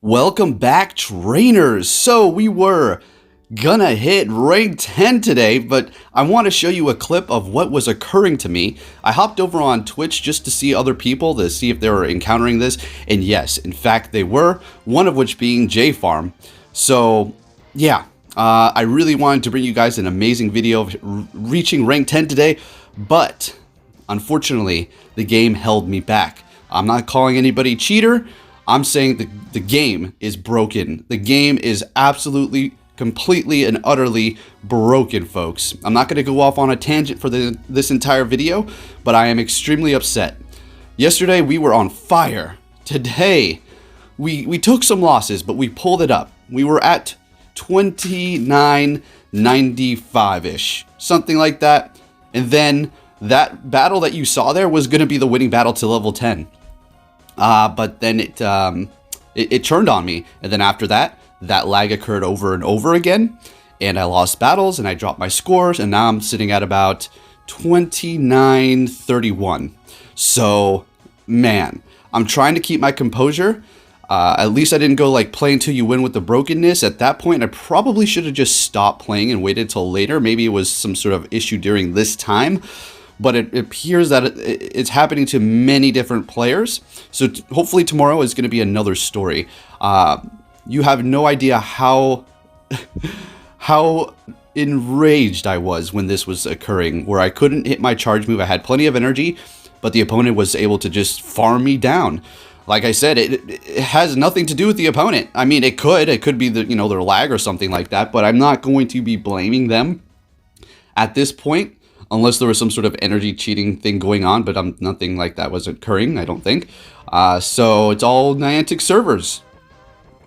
Welcome back, trainers. So we were gonna hit rank 10 today, but I want to show you a clip of what was occurring to me. I hopped over on Twitch just to see other people, to see if they were encountering this, and yes, in fact they were, one of which being J-Farm. So yeah, I really wanted to bring you guys an amazing video of reaching rank 10 today, but unfortunately the game held me back. I'm not calling anybody cheater. I'm saying the game is broken. The game is absolutely, completely, and utterly broken, folks. I'm not going to go off on a tangent for this entire video, but I am extremely upset. Yesterday, we were on fire. Today, we took some losses, but we pulled it up. We were at 2995-ish, something like that. And then that battle that you saw there was going to be the winning battle to level 10. But then it turned on me, and then after that lag occurred over and over again, and I lost battles, and I dropped my scores, and now I'm sitting at about 2931. So, man, I'm trying to keep my composure. At least I didn't go like play until you win with the brokenness. At that point, I probably should have just stopped playing and waited till later. Maybe it was some sort of issue during this time. But it appears that it's happening to many different players. So hopefully tomorrow is going to be another story. You have no idea how enraged I was when this was occurring, where I couldn't hit my charge move. I had plenty of energy, but the opponent was able to just farm me down. Like I said, it has nothing to do with the opponent. I mean, it could be their lag or something like that, but I'm not going to be blaming them at this point. Unless there was some sort of energy cheating thing going on, but nothing like that was occurring, I don't think. So it's all Niantic servers.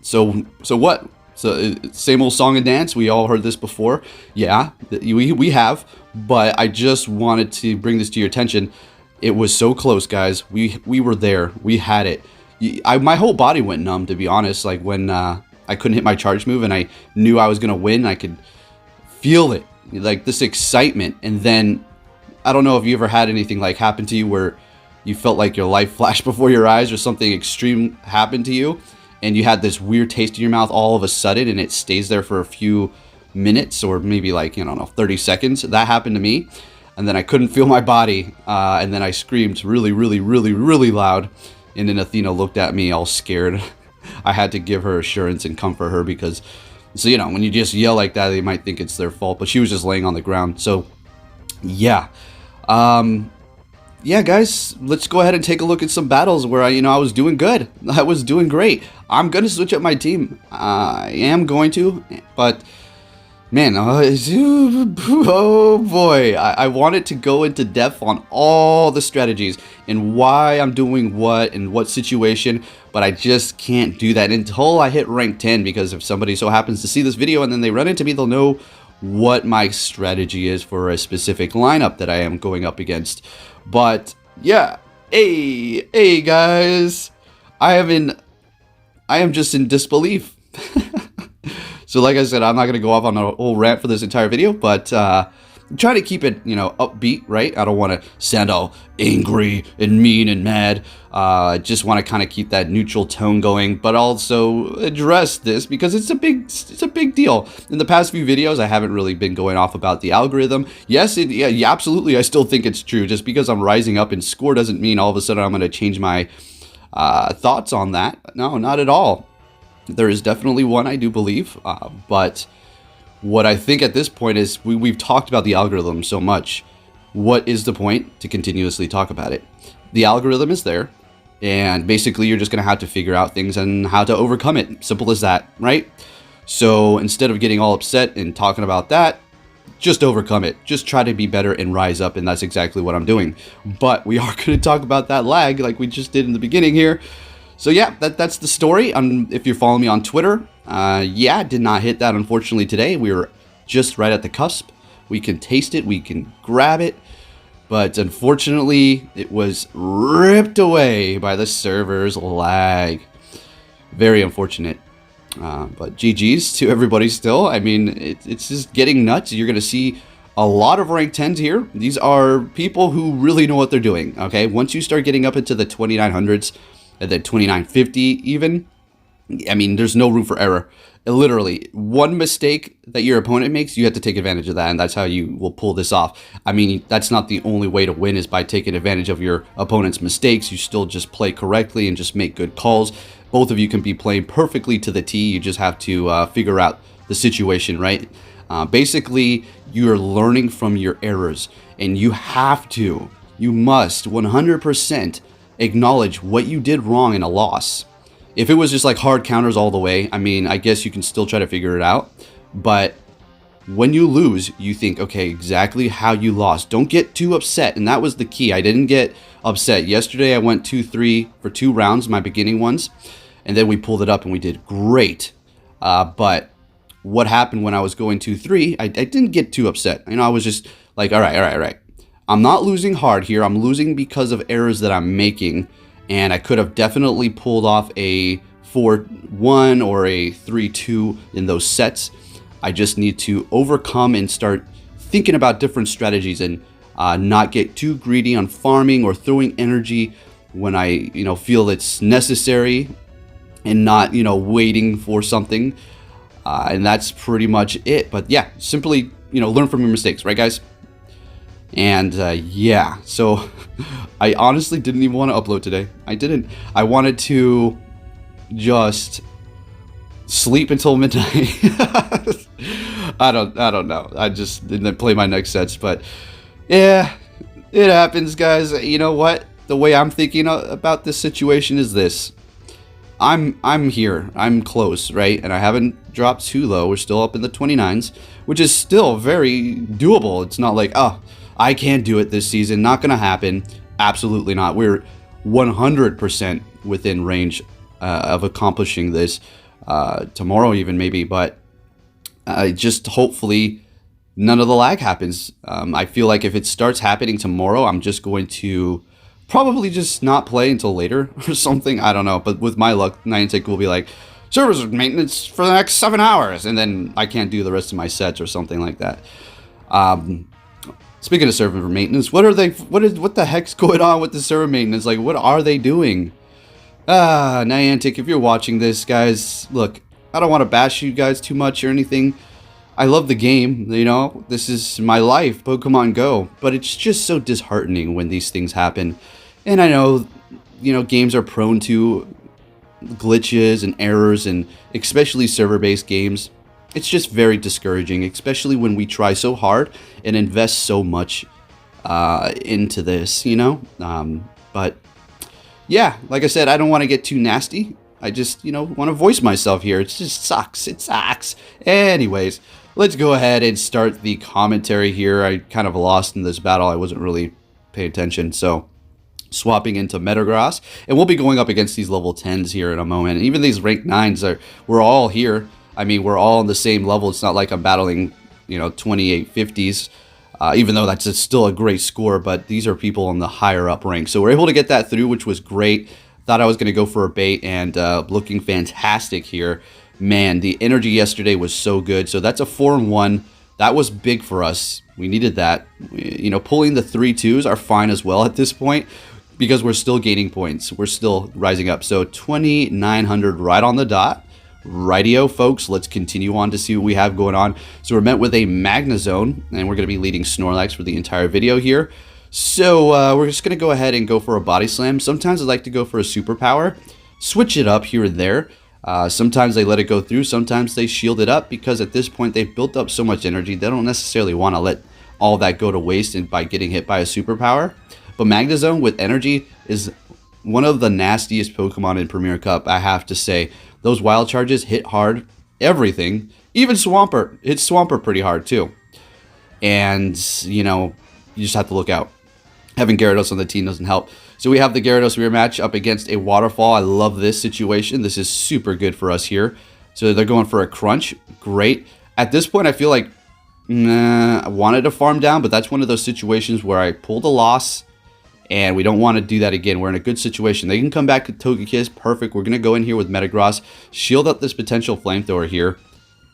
So what? So same old song and dance. We all heard this before. Yeah, we have. But I just wanted to bring this to your attention. It was so close, guys. We were there. We had it. My whole body went numb, to be honest. Like when I couldn't hit my charge move and I knew I was gonna win, I could feel it. Like this excitement. And then I don't know if you ever had anything like happen to you where you felt like your life flashed before your eyes or something extreme happened to you and you had this weird taste in your mouth all of a sudden and it stays there for a few minutes or maybe like, 30 seconds. That happened to me, and then I couldn't feel my body, and then I screamed really, really, really, really loud, and then Athena looked at me all scared. I had to give her assurance and comfort her because so, when you just yell like that, they might think it's their fault. But she was just laying on the ground. So, yeah. Yeah, guys, let's go ahead and take a look at some battles where, I was doing good. I was doing great. I'm going to switch up my team. I am going to. But, man, oh, boy. I wanted to go into depth on all the strategies and why I'm doing what and what situation. But I just can't do that until I hit rank 10, because if somebody so happens to see this video and then they run into me, they'll know what my strategy is for a specific lineup that I am going up against. But yeah, hey guys, I am just in disbelief. So like I said, I'm not going to go off on a whole rant for this entire video, but try to keep it, upbeat, right? I don't want to sound all angry and mean and mad. I just want to kind of keep that neutral tone going, but also address this because it's a big deal. In the past few videos, I haven't really been going off about the algorithm. Yes, yeah, absolutely, I still think it's true. Just because I'm rising up in score doesn't mean all of a sudden I'm going to change my thoughts on that. No, not at all. There is definitely one, I do believe, but what I think at this point is we've talked about the algorithm so much. What is the point to continuously talk about it? The algorithm is there, and basically you're just going to have to figure out things and how to overcome it. Simple as that, right? So instead of getting all upset and talking about that, just overcome it. Just try to be better and rise up, and that's exactly what I'm doing. But we are going to talk about that lag like we just did in the beginning here. So yeah, that's the story. If you're following me on Twitter, yeah, did not hit that unfortunately today. We were just right at the cusp. We can taste it, we can grab it, but unfortunately it was ripped away by the server's lag. Very unfortunate. But GG's to everybody still. I mean, it's just getting nuts. You're going to see a lot of rank 10s here. These are people who really know what they're doing, okay? Once you start getting up into the 2900s and then 2950 even, I mean, there's no room for error. Literally, one mistake that your opponent makes, you have to take advantage of that, and that's how you will pull this off. I mean, that's not the only way to win is by taking advantage of your opponent's mistakes. You still just play correctly and just make good calls. Both of you can be playing perfectly to the T. You just have to figure out the situation, right? Basically, you're learning from your errors, and you must 100% acknowledge what you did wrong in a loss. If it was just like hard counters all the way, I mean, I guess you can still try to figure it out. But when you lose, you think, okay, exactly how you lost. Don't get too upset. And that was the key. I didn't get upset. Yesterday, I went 2-3 for 2 rounds, my beginning ones. And then we pulled it up and we did great. But what happened when I was going 2-3, I didn't get too upset. You know, I was just like, all right. I'm not losing hard here. I'm losing because of errors that I'm making. And I could have definitely pulled off a 4-1 or a 3-2 in those sets. I just need to overcome and start thinking about different strategies and not get too greedy on farming or throwing energy when I, feel it's necessary and not, waiting for something. And that's pretty much it. But yeah, simply, learn from your mistakes, right, guys? And yeah, so I honestly didn't even want to upload today. I didn't. I wanted to just sleep until midnight. I don't know. I just didn't play my next sets, but yeah, it happens, guys. You know what? The way I'm thinking about this situation is this. I'm here. I'm close, right? And I haven't dropped too low. We're still up in the 29s, which is still very doable. It's not like, oh, I can't do it this season. Not going to happen. Absolutely not. We're 100% within range of accomplishing this tomorrow even maybe. But just hopefully none of the lag happens. I feel like if it starts happening tomorrow, I'm just going to probably just not play until later or something. I don't know. But with my luck, Niantic will be like, servers maintenance for the next 7 hours. And then I can't do the rest of my sets or something like that. Speaking of server maintenance, what the heck's going on with the server maintenance? Like, what are they doing? Niantic, if you're watching this, guys, look, I don't want to bash you guys too much or anything. I love the game, this is my life, Pokemon Go, but it's just so disheartening when these things happen. And I know, games are prone to glitches and errors, and especially server-based games. It's just very discouraging, especially when we try so hard and invest so much into this, But yeah, like I said, I don't want to get too nasty. I just, want to voice myself here. It just sucks. It sucks. Anyways, let's go ahead and start the commentary here. I kind of lost in this battle. I wasn't really paying attention, so swapping into Metagross. And we'll be going up against these level 10s here in a moment. And even these rank 9s, we're all here. I mean, we're all on the same level. It's not like I'm battling, 2850s, even though that's still a great score. But these are people in the higher up rank. So we're able to get that through, which was great. Thought I was going to go for a bait and looking fantastic here. Man, the energy yesterday was so good. So that's a 4-1. That was big for us. We needed that. Pulling the 3-2s are fine as well at this point because we're still gaining points. We're still rising up. So 2,900 right on the dot. Rightio, folks, let's continue on to see what we have going on. So we're met with a Magnezone, and we're going to be leading Snorlax for the entire video here. So we're just going to go ahead and go for a Body Slam. Sometimes I like to go for a Superpower, switch it up here and there. Sometimes they let it go through, sometimes they shield it up, because at this point they've built up so much energy, they don't necessarily want to let all that go to waste and by getting hit by a Superpower. But Magnezone with energy is one of the nastiest Pokemon in Premier Cup, I have to say. Those wild charges hit hard, everything. Even Swampert hits Swampert pretty hard too. And, you just have to look out. Having Gyarados on the team doesn't help. So we have the Gyarados mirror match up against a Waterfall. I love this situation. This is super good for us here. So they're going for a Crunch. Great. At this point, I feel like, I wanted to farm down, but that's one of those situations where I pulled a loss. And we don't want to do that again. We're in a good situation. They can come back to Togekiss. Perfect. We're going to go in here with Metagross. Shield up this potential Flamethrower here.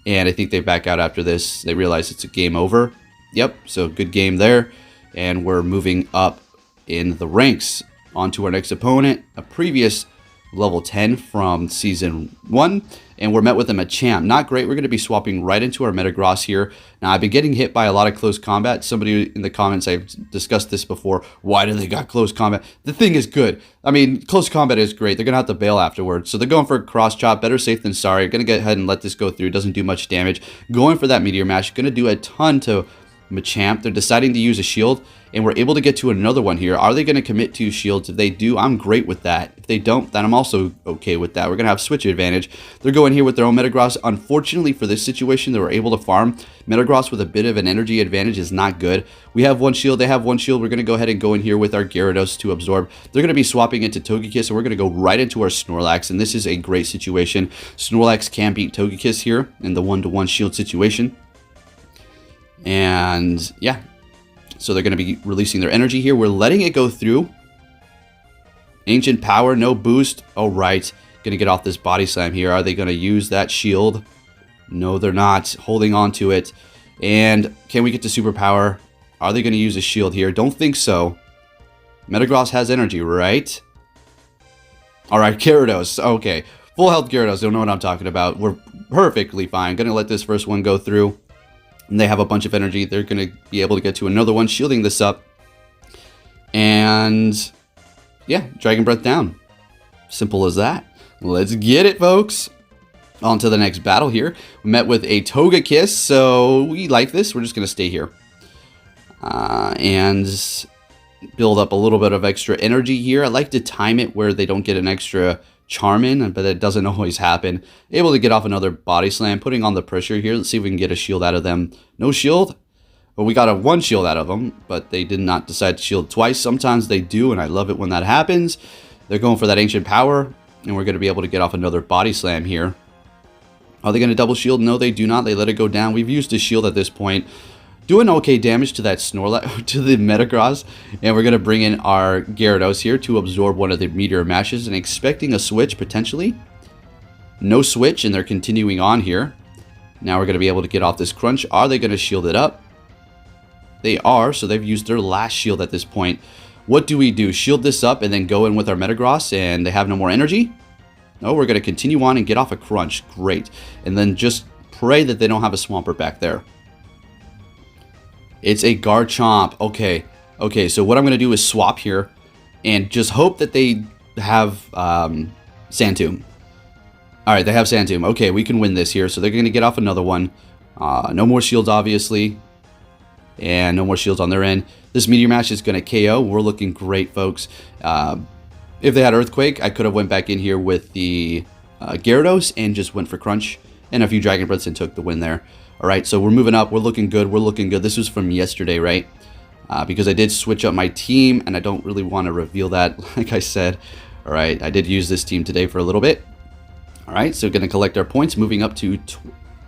And I think they back out after this. They realize it's a game over. Yep. So good game there. And we're moving up in the ranks. On to our next opponent. A previous level 10 from Season 1, and we're met with a Machamp. Not great. We're going to be swapping right into our Metagross here. Now, I've been getting hit by a lot of close combat. Somebody in the comments, I've discussed this before. Why do they got close combat? The thing is good. I mean, close combat is great. They're going to have to bail afterwards. So they're going for a cross chop. Better safe than sorry. Going to go ahead and let this go through. It doesn't do much damage. Going for that Meteor Mash. Going to do a ton to Machamp. They're deciding to use a shield, and we're able to get to another one here. Are they going to commit 2 shields? If they do, I'm great with that. If they don't, then I'm also okay with that. We're going to have switch advantage. They're going here with their own Metagross. Unfortunately for this situation, they were able to farm. Metagross with a bit of an energy advantage is not good. We have 1 shield. They have 1 shield. We're going to go ahead and go in here with our Gyarados to absorb. They're going to be swapping into Togekiss, and we're going to go right into our Snorlax, and this is a great situation. Snorlax can beat Togekiss here in the 1-to-1 shield situation. And yeah, so they're going to be releasing their energy here. We're letting it go through. Ancient Power, no boost. All right, going to get off this Body Slam here. Are they going to use that shield? No, they're not. Holding on to it. And can we get to Superpower? Are they going to use a shield here? Don't think so. Metagross has energy, right? All right, Gyarados. Okay, full health Gyarados. Don't know what I'm talking about. We're perfectly fine. Going to let this first one go through. And they have a bunch of energy. They're going to be able to get to another one, shielding this up. And yeah, Dragon Breath down. Simple as that. Let's get it, folks. On to the next battle here. We met with a Togekiss, so we like this. We're just going to stay here. And build up a little bit of extra energy here. I like to time it where they don't get an extra charm in, but it doesn't always happen. Able to get off another Body Slam, putting on the pressure here. Let's see if we can get a shield out of them. No shield? Well, we got a 1 shield out of them, but they did not decide to shield twice. Sometimes they do, and I love it when that happens. They're going for that Ancient Power, and we're going to be able to get off another Body Slam here. Are they going to double shield? No, they do not. They let it go down. We've used a shield at this point. Doing okay damage to that Snorlax, to the Metagross, and we're going to bring in our Gyarados here to absorb one of the Meteor Mashes, and expecting a switch potentially. No switch, and they're continuing on here. Now we're going to be able to get off this Crunch. Are they going to shield it up? They are, so they've used their last shield at this point. What do we do? Shield this up and then go in with our Metagross, and they have no more energy? No, we're going to continue on and get off a Crunch. Great. And then just pray that they don't have a Swampert back there. It's a Garchomp. Okay. Okay, so what I'm going to do is swap here and just hope that they have Sand Tomb. All right, they have Sand Tomb. Okay, we can win this here. So they're going to get off another one. No more shields, obviously. And no more shields on their end. This Meteor Mash is going to KO. We're looking great, folks. If they had Earthquake, I could have went back in here with the Gyarados and just went for Crunch. And a few Dragon Breaths and took the win there. All right, so we're moving up. We're looking good. We're looking good. This was from yesterday, right? Because I did switch up my team, and I don't really want to reveal that, like I said. All right, I did use this team today for a little bit. All right, so we're going to collect our points, moving up to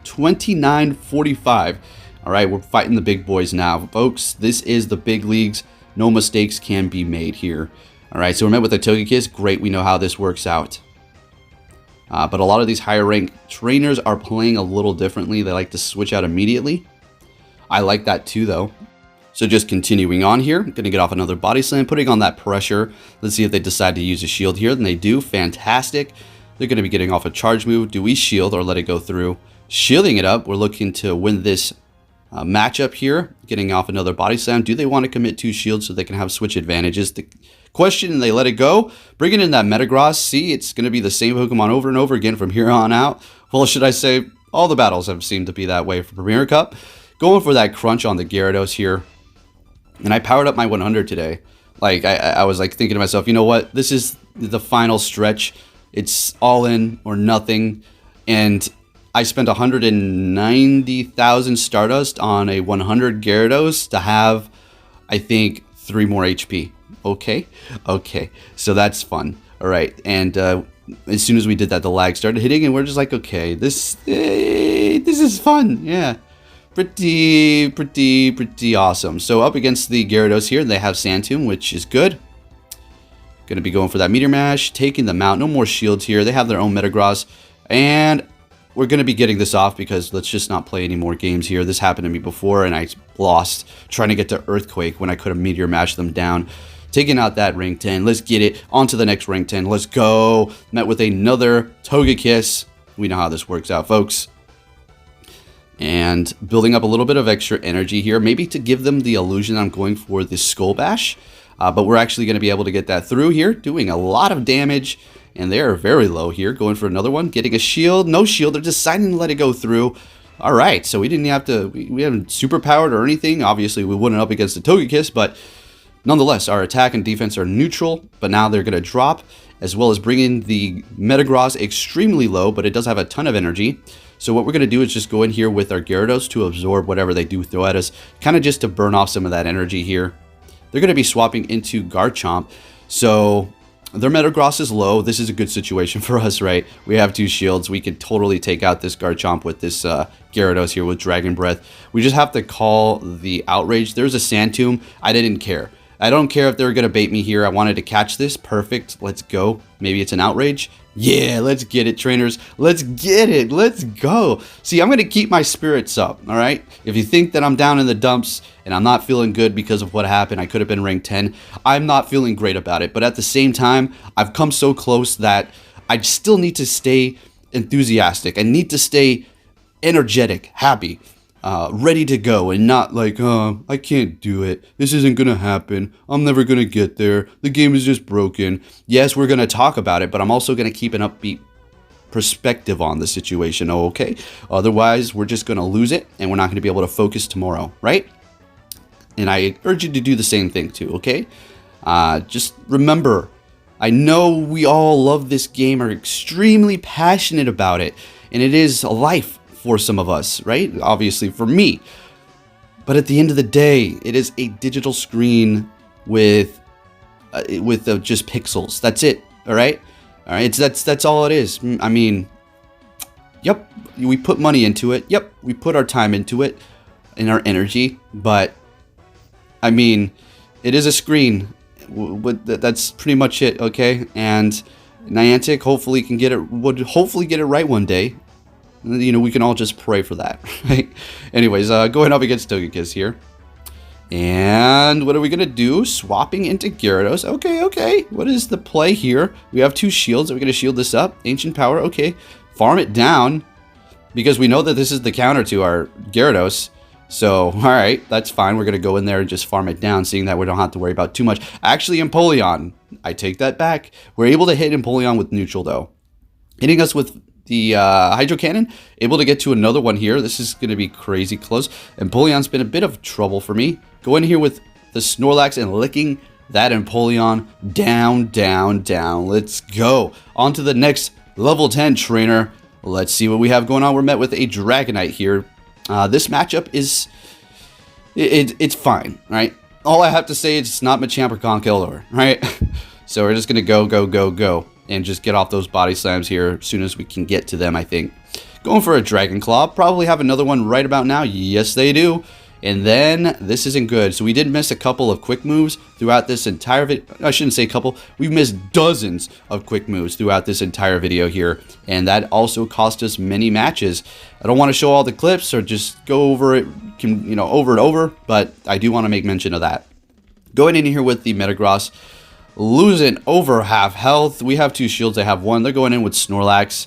29.45. All right, we're fighting the big boys now. Folks, this is the big leagues. No mistakes can be made here. All right, so we're met with a Togekiss. Great, we know how this works out. But a lot of these higher rank trainers are playing a little differently. They like to switch out immediately. I like that too, though. So just continuing on here, going to get off another Body Slam, putting on that pressure. Let's see if they decide to use a shield here. Then they do. Fantastic. They're going to be getting off a charge move. Do we shield or let it go through? Shielding it up. We're looking to win this matchup here. Getting off another Body Slam. Do they want to commit 2 shields so they can have switch advantages? The question, and they let it go. Bringing in that Metagross. See, it's going to be the same Pokemon over and over again from here on out. Well, should I say, all the battles have seemed to be that way for Premier Cup. Going for that Crunch on the Gyarados here. And I powered up my 100 today. Like, I was like thinking to myself, you know what? This is the final stretch. It's all in or nothing. And I spent 190,000 Stardust on a 100 Gyarados to have, I think, 3 more HP. Okay. So that's fun. All right. And as soon as we did that, the lag started hitting, and we're just like, okay, this is fun. Yeah. Pretty awesome. So up against the Gyarados here, they have Sand Tomb, which is good. Going to be going for that Meteor Mash, taking them out. No more shields here. They have their own Metagross. And we're going to be getting this off because let's just not play any more games here. This happened to me before, and I lost trying to get to Earthquake when I could have Meteor Mashed them down. taking out that rank 10. Let's get it on to the next rank 10. Let's go. Met with another Togekiss. We know how this works out, folks. And building up a little bit of extra energy here, maybe to give them the illusion I'm going for this Skull Bash. But we're actually going to be able to get that through here, doing a lot of damage. And they are very low here, going for another one, getting a shield. No shield, they're deciding to let it go through. All right, so we didn't have to, we haven't superpowered or anything. Obviously, we wouldn't up against the Togekiss, but nonetheless, our attack and defense are neutral, but now they're going to drop, as well as bringing the Metagross extremely low, but it does have a ton of energy. So what we're going to do is just go in here with our Gyarados to absorb whatever they do throw at us, kind of just to burn off some of that energy here. They're going to be swapping into Garchomp, so their Metagross is low. This is a good situation for us, right? We have 2 shields. We could totally take out this Garchomp with this Gyarados here with Dragon Breath. We just have to call the Outrage. There's a Sand Tomb. I didn't care. I don't care if they're going to bait me here. I wanted to catch this. Perfect. Let's go. Maybe it's an Outrage. Yeah, let's get it, trainers. Let's get it. Let's go. See, I'm going to keep my spirits up, all right? If you think that I'm down in the dumps and I'm not feeling good because of what happened, I could have been ranked 10, I'm not feeling great about it. But at the same time, I've come so close that I still need to stay enthusiastic. I need to stay energetic, happy, ready to go, and not like, I can't do it. This isn't going to happen. I'm never going to get there. The game is just broken. Yes, we're going to talk about it, but I'm also going to keep an upbeat perspective on the situation, okay? Otherwise, we're just going to lose it, and we're not going to be able to focus tomorrow, right? And I urge you to do the same thing too, okay? Just remember, I know we all love this game, are extremely passionate about it, and it is a life for some of us, right? Obviously for me. But at the end of the day, it is a digital screen with just pixels. That's it. All right? All right, that's all it is. I mean, yep, we put money into it. Yep, we put our time into it and our energy, but I mean, it is a screen. That's pretty much it, okay? And Niantic hopefully would hopefully get it right one day. You know, we can all just pray for that, right? Anyways, going up against Togekiss here. And what are we going to do? Swapping into Gyarados. Okay. What is the play here? We have 2 shields. Are we going to shield this up? Ancient Power. Okay. Farm it down. Because we know that this is the counter to our Gyarados. So, alright. That's fine. We're going to go in there and just farm it down, seeing that we don't have to worry about too much. Actually, Empoleon. I take that back. We're able to hit Empoleon with neutral, though. Hitting us with the Hydro Cannon, able to get to another one here. This is going to be crazy close. Empoleon's been a bit of trouble for me. Go in here with the Snorlax and licking that Empoleon down. Let's go. On to the next level 10 trainer. Let's see what we have going on. We're met with a Dragonite here. This matchup is... It's fine, right? All I have to say is it's not Machamp or Conkeldurr, right? So we're just going to go. And just get off those body slams here as soon as we can get to them, I think. Going for a Dragon Claw. Probably have another one right about now. Yes, they do. And then, this isn't good. So we did miss a couple of quick moves throughout this entire video. I shouldn't say couple. We've missed dozens of quick moves throughout this entire video here. And that also cost us many matches. I don't want to show all the clips or just go over it, over and over. But I do want to make mention of that. Going in here with the Metagross. Losing over half health. We have 2 shields. I have 1. They're going in with Snorlax.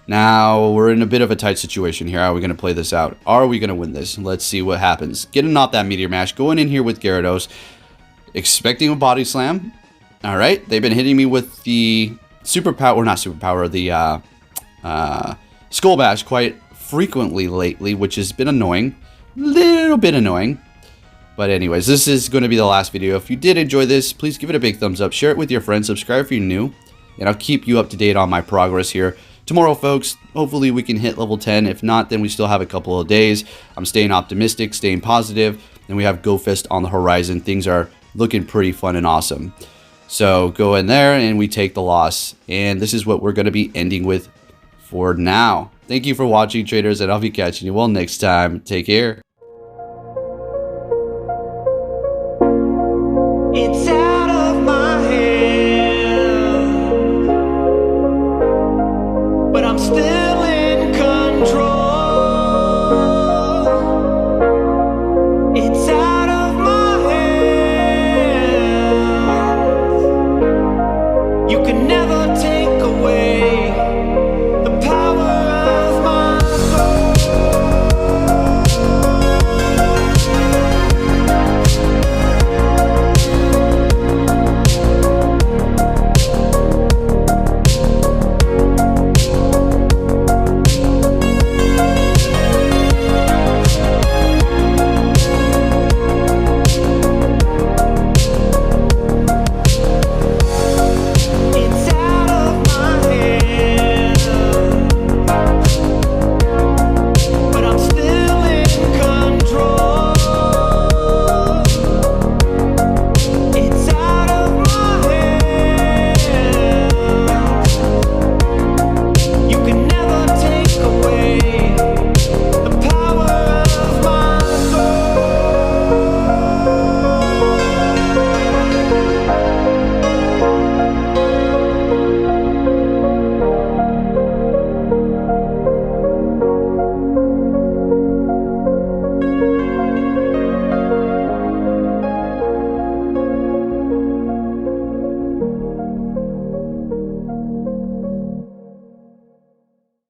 Now, we're in a bit of a tight situation here. How are we going to play this out? Are we going to win this? Let's see what happens. Getting off that Meteor Mash. Going in here with Gyarados. Expecting a Body Slam. Alright. They've been hitting me with the Superpower. Or not Superpower. The Skull Bash quite frequently lately. Which has been annoying. Little bit annoying. But anyways, this is going to be the last video. If you did enjoy this, please give it a big thumbs up. Share it with your friends. Subscribe if you're new. And I'll keep you up to date on my progress here. Tomorrow, folks, hopefully we can hit level 10. If not, then we still have a couple of days. I'm staying optimistic, staying positive. And we have GoFest on the horizon. Things are looking pretty fun and awesome. So go in there and we take the loss. And this is what we're going to be ending with for now. Thank you for watching, traders. And I'll be catching you all next time. Take care.